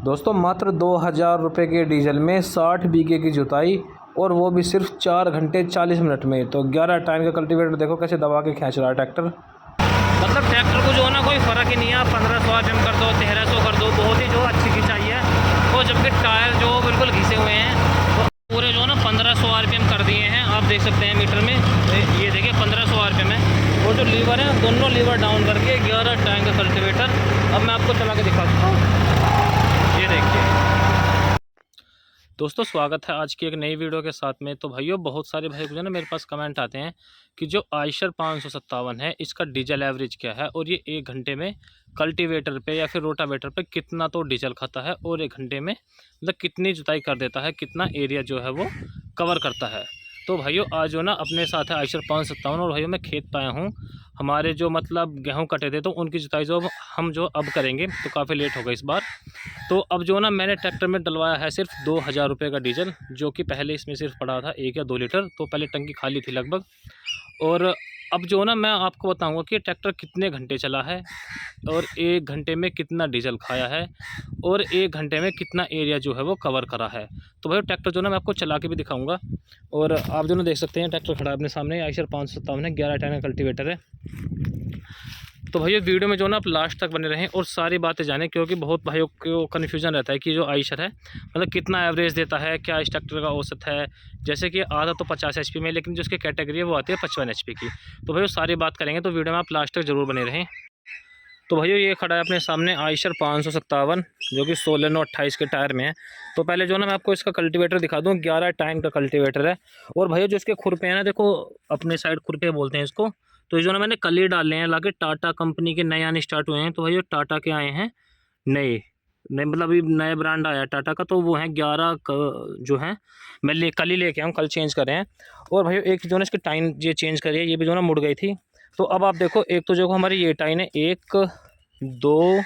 दोस्तों मात्र 2000 रुपये के डीजल में 60 बीघे की जुताई, और वो भी सिर्फ 4 घंटे 40 मिनट में। तो 11 टाइम का कल्टीवेटर देखो कैसे दबा के खींच रहा है ट्रैक्टर। मतलब ट्रैक्टर को जो है ना कोई फ़र्क ही नहीं है, आप 1500 आरपीएम कर दो, 1300 कर दो, बहुत ही जो अच्छी खिंचाई है। और जबकि टायर जो बिल्कुल घिसे हुए हैं, तो पूरे जो है ना 1500 आरपीएम कर दिए हैं। आप देख सकते हैं मीटर में, ये देखिए 1500 आरपीएम है। और जो लीवर है, दोनों लीवर डाउन करके 11 टाइम का कल्टीवेटर। अब मैं आपको चला के दिखा सकता हूँ, ये देखिए। दोस्तों स्वागत है आज की एक नई वीडियो के साथ में। तो भाइयों बहुत सारे भाई जो है ना मेरे पास कमेंट आते हैं कि जो आयशर 557 है इसका डीजल एवरेज क्या है, और ये 1 घंटे में कल्टीवेटर पे या फिर रोटावेटर पे कितना तो डीजल खाता है, और 1 घंटे में मतलब कितनी जुताई कर देता है, कितना एरिया जो है वो कवर करता है। तो भाइयों आज जो ना अपने साथ है आयशर 557, और भाइयों मैं खेत पाया हूँ। हमारे जो मतलब गेहूँ कटे थे तो उनकी जुताई जो हम जो अब करेंगे, तो काफ़ी लेट हो गई इस बार। तो अब जो ना मैंने ट्रैक्टर में डलवाया है सिर्फ 2000 रुपये का डीजल, जो कि पहले इसमें सिर्फ पड़ा था 1 या 2 लीटर। तो पहले टंकी खाली थी लगभग। और अब जो ना मैं आपको बताऊंगा कि ट्रैक्टर कितने घंटे चला है, और 1 घंटे में कितना डीजल खाया है, और 1 घंटे में कितना एरिया जो है वो कवर करा है। तो भाई ट्रैक्टर जो ना मैं आपको चला के भी दिखाऊंगा। और आप जो ना देख सकते हैं ट्रैक्टर खड़ा है अपने सामने, आयशर 557 है, 11 टाइम का कल्टीवेटर है। तो भैया वीडियो में जो ना आप लास्ट तक बने रहें और सारी बातें जानें, क्योंकि बहुत भाइयों को कन्फ्यूजन रहता है कि जो आयशर है मतलब कितना एवरेज देता है, क्या इस ट्रैक्टर का औसत है। जैसे कि आधा तो 50 HP में, लेकिन जो उसकी कैटेगरी है वो आती है 55 HP की। तो भैया सारी बात करेंगे, तो वीडियो में आप लास्ट तक जरूर बने रहें। तो भैया ये खड़ा है अपने सामने आयशर 557, जो कि 16 9 28 के टायर में है। तो पहले जो ना मैं आपको इसका कल्टीवेटर दिखा दूँ, 11 टाइम का कल्टीवेटर है। और भैया जो इसके खुरपे हैं ना, देखो अपने साइड खुरपे बोलते हैं इसको। तो ये जो ना मैंने कल ही डाले हैं लाके, टाटा कंपनी के नए आने स्टार्ट हुए हैं। तो भैया टाटा के आए हैं नए नए, मतलब अभी नया ब्रांड आया टाटा का। तो वो हैं 11 जो हैं, मैं कल ही लेके आऊँ, कल चेंज करे हैं। और भैया एक जो ना इसकी टाइन ये चेंज करी है, ये भी जो ना मुड़ गई थी। तो अब आप देखो, एक तो जो हमारी ये टाइन है 1 2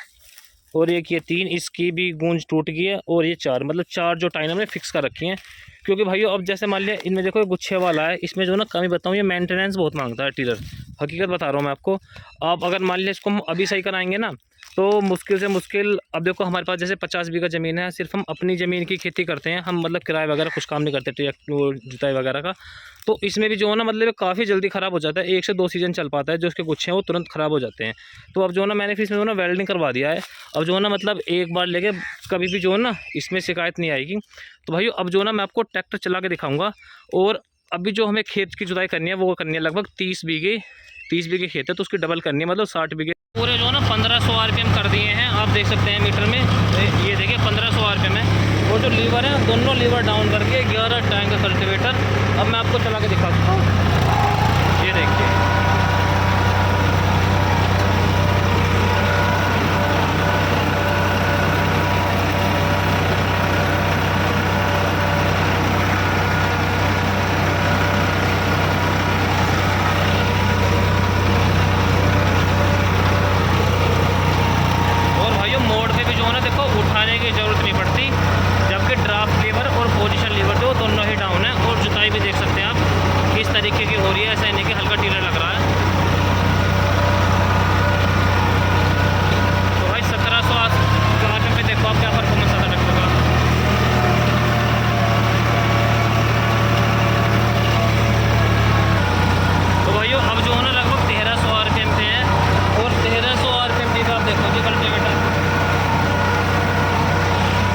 और एक ये 3, इसकी भी गूंज टूट गई है। और ये 4, मतलब 4 जो टाइन हमने फिक्स कर रखी हैं। क्योंकि भाइयों अब जैसे मान लिया इनमें देखो गुच्छे वाला है, इसमें जो ना कमी बताऊँ, ये मेंटेनेंस बहुत मांगता है टीलर। हकीकत बता रहा हूँ मैं आपको। आप अगर मान लिया इसको हम अभी सही कराएंगे ना, तो मुश्किल से मुश्किल, अब देखो हमारे पास जैसे 50 बीघा ज़मीन है, सिर्फ हम अपनी ज़मीन की खेती करते हैं, हम मतलब किराए वगैरह कुछ काम नहीं करते जुताई वगैरह का। तो इसमें भी जो है ना मतलब काफ़ी जल्दी ख़राब हो जाता है, 1 से 2 सीज़न चल पाता है, जो उसके गुच्छे हैं वो तुरंत ख़राब हो जाते हैं। तो अब जो है ना मैंने फिर इसमें जो ना वेल्डिंग करवा दिया है। अब जो है ना मतलब एक बार लेके कभी भी जो है ना इसमें शिकायत नहीं आएगी। तो भाई अब जो है ना मैं आपको ट्रैक्टर चला के दिखाऊँगा। और अभी जो हमें खेत की जुताई करनी है वो करनी है लगभग 30 बीघे खेत है, तो उसकी डबल करनी है, मतलब 60 बीघे। पूरे जो ना 1500 आरपीएम कर दिए हैं। आप देख सकते हैं मीटर में, ये देखिए 1500 आरपीएम है। और जो लीवर है, दोनों लीवर डाउन करके 11 टाइम का कल्टीवेटर। अब मैं आपको चला के दिखा सकता हूँ, ये देखिए। उठाने की ज़रूरत नहीं पड़ती, जबकि ड्राफ्ट लीवर और पोजीशन लीवर जो दोनों ही डाउन है। और जुताई भी देख सकते हैं आप किस तरीके की हो रही है, ऐसा नहीं कि हल्का टीलर लग रहा है। तो भाई 1700 आरपीएम पे देखो आप क्या परफॉर्मेंस आता है ट्रैक्टर का। तो भाइयों अब जो है ना लगभग 1300 आरपीएम पे है। और 1300 आरपीएम पे आप देखो जी कल्टीवेटर,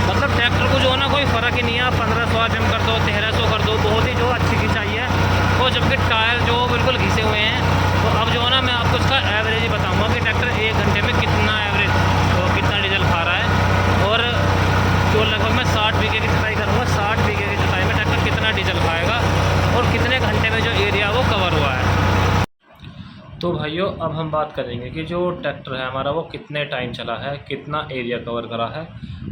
मतलब ट्रैक्टर को जो है ना कोई फ़र्क ही नहीं है, आप 1500 आरपीएम कर दो, 1300 कर दो, बहुत ही जो अच्छी खिंचाई है। तो जबकि टायर जो बिल्कुल घिसे हुए हैं। तो अब जो है ना मैं आपको इसका एवरेज ही बताऊंगा कि ट्रैक्टर 1 घंटे में कितना एवरेज, तो कितना डीजल खा रहा है। और जो लगभग मैं 60 बीघे की जुताई करूँगा, 60 बीघे की जुताई में ट्रैक्टर कितना डीजल खाएगा, और कितने घंटे में जो एरिया वो कवर हुआ है। तो भाइयों अब हम बात करेंगे कि जो ट्रैक्टर है हमारा वो कितने टाइम चला है, कितना एरिया कवर करा है,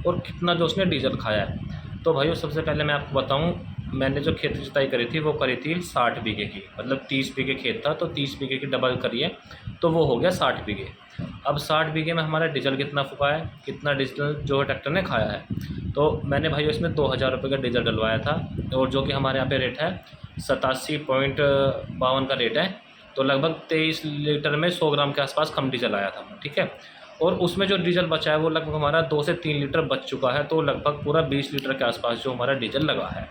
और कितना जो उसने डीजल खाया है। तो भाइयों सबसे पहले मैं आपको बताऊं, मैंने जो खेत की जुताई करी थी वो करी थी 60 बीघे की, मतलब 30 बीघे खेत था, तो 30 बीघे की डबल करिए तो वो हो गया 60 बीघे। अब 60 बीघे में हमारा डीजल कितना फूका है, कितना डीजल जो है ट्रैक्टर ने खाया है। तो मैंने भाइयों इसमें 2000 रुपये का डीजल डलवाया था, और जो कि हमारे यहाँ पे रेट है 87.52 का रेट है। तो लगभग 23 लीटर में 100 ग्राम के आसपास कम डीजल आया था, ठीक है। और उसमें जो डीजल बचा है वो लगभग हमारा 2 से 3 लीटर बच चुका है, तो लगभग पूरा 20 लीटर के आसपास जो हमारा डीजल लगा है।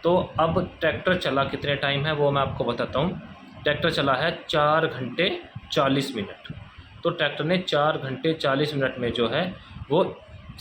तो अब ट्रैक्टर चला कितने टाइम है वो मैं आपको बताता हूँ। ट्रैक्टर चला है 4 घंटे 40 मिनट। तो ट्रैक्टर ने 4 घंटे 40 मिनट में जो है वो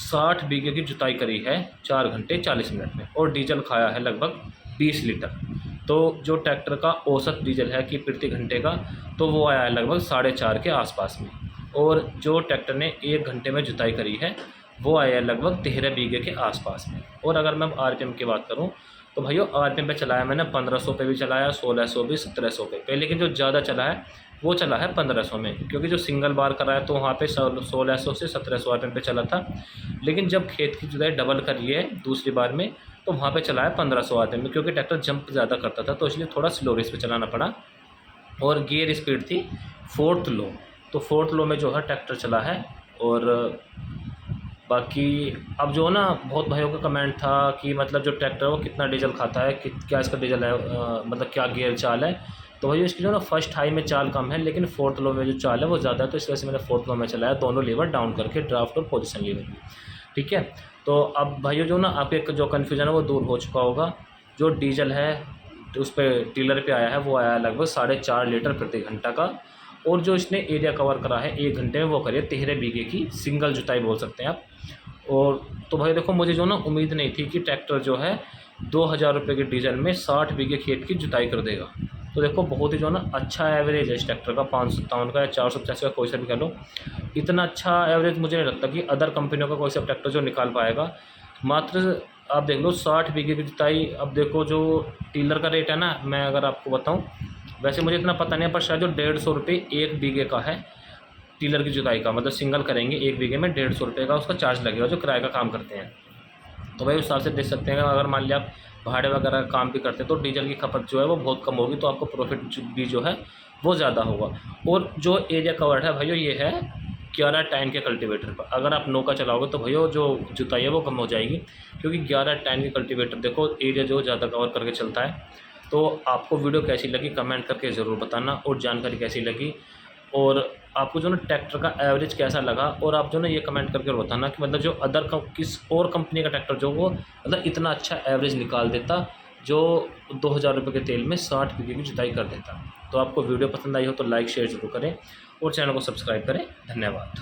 60 बीघे की जुताई करी है 4 घंटे 40 मिनट में, और डीजल खाया है लगभग 20 लीटर। तो जो ट्रैक्टर का औसत डीजल है कि प्रति घंटे का, तो वो आया है लगभग 4.5 के आसपास में। और जो ट्रैक्टर ने 1 घंटे में जुताई करी है वो आया है लगभग 13 बीघे के आसपास में। और अगर मैं आरपीएम की बात करूं तो भाइयों आरपीएम पे चलाया मैंने 1500 पे भी चलाया, 1600 भी, 1700 पे, लेकिन जो ज़्यादा चला है वो चला है 1500 में, क्योंकि जो सिंगल बार कराया तो वहाँ पे 1600 से 1700 आरपीएम पे चला था। लेकिन जब खेत की जुताई डबल करी है दूसरी बार में तो वहाँ पे चला है 1500 आरपीएम में, क्योंकि ट्रैक्टर जंप ज़्यादा करता था तो इसलिए थोड़ा स्लो रेस पे चलाना पड़ा। और गियर स्पीड थी 4th लो, तो 4th लो में जो है ट्रैक्टर चला है। और बाकी अब जो ना बहुत भाइयों का कमेंट था कि मतलब जो ट्रैक्टर है वो कितना डीजल खाता है, कि क्या इसका डीजल है, मतलब क्या गियर चाल है। तो भाई इसकी जो ना फर्स्ट हाई में चाल कम है, लेकिन 4th लो में जो चाल है वो ज़्यादा है, तो इस वजह से मैंने 4th लो में चलाया, दोनों लीवर डाउन करके, ड्राफ्ट और पोजीशन लीवर। ठीक है, तो अब भाइयों जो ना आपके जो कन्फ्यूजन है वो दूर हो चुका होगा। जो डीजल है तो उस पर टीलर पे आया है वो आया है लगभग 4.5 लीटर प्रति घंटा का। और जो इसने एरिया कवर करा है 1 घंटे में वो करिए 13 बीघे की सिंगल जुताई बोल सकते हैं आप। और तो भाई देखो मुझे जो ना उम्मीद नहीं थी कि ट्रैक्टर जो है 2000 रुपये के डीजल में 60 बीघे खेत की जुताई कर देगा। तो देखो बहुत ही जो ना अच्छा एवरेज है इस ट्रैक्टर का, 557 का या 485 का, कोई सा भी कह लो। इतना अच्छा एवरेज मुझे नहीं लगता कि अदर कंपनियों का कोई सा ट्रैक्टर जो निकाल पाएगा। मात्र आप देख लो 60 बीघे की जुताई। अब देखो जो टीलर का रेट है ना, मैं अगर आपको बताऊँ, वैसे मुझे इतना पता नहीं है, पर शायद जो 150 रुपये 1 बीघे का है टीलर की जुताई का, मतलब सिंगल करेंगे 1 बीघे में 150 रुपये का उसका चार्ज लगेगा जो किराए का काम करते हैं। तो भाई उस हिसाब से देख सकते हैं, अगर मान लिया आप भाड़े वगैरह का काम भी करते हैं तो डीजल की खपत जो है वो बहुत कम होगी, तो आपको प्रॉफिट भी जो है वो ज़्यादा होगा। और जो एरिया कवर्ड है भाइयों ये है 11 टाइन के कल्टीवेटर पर। अगर आप नौका चलाओगे तो भैया जो जुताई है वो कम हो जाएगी, क्योंकि 11 टाइन के कल्टीवेटर देखो एरिया जो ज़्यादा कवर करके चलता है। तो आपको वीडियो कैसी लगी कमेंट करके ज़रूर बताना, और जानकारी कैसी लगी, और आपको जो ना ट्रैक्टर का एवरेज कैसा लगा, और आप जो ना ये कमेंट करके बताना कि मतलब जो अदर किस और कंपनी का ट्रैक्टर जो वो मतलब इतना अच्छा एवरेज निकाल देता जो 2000 रुपये के तेल में 60 बीघे की जुताई कर देता। तो आपको वीडियो पसंद आई हो तो लाइक शेयर जरूर करें और चैनल को सब्सक्राइब करें। धन्यवाद।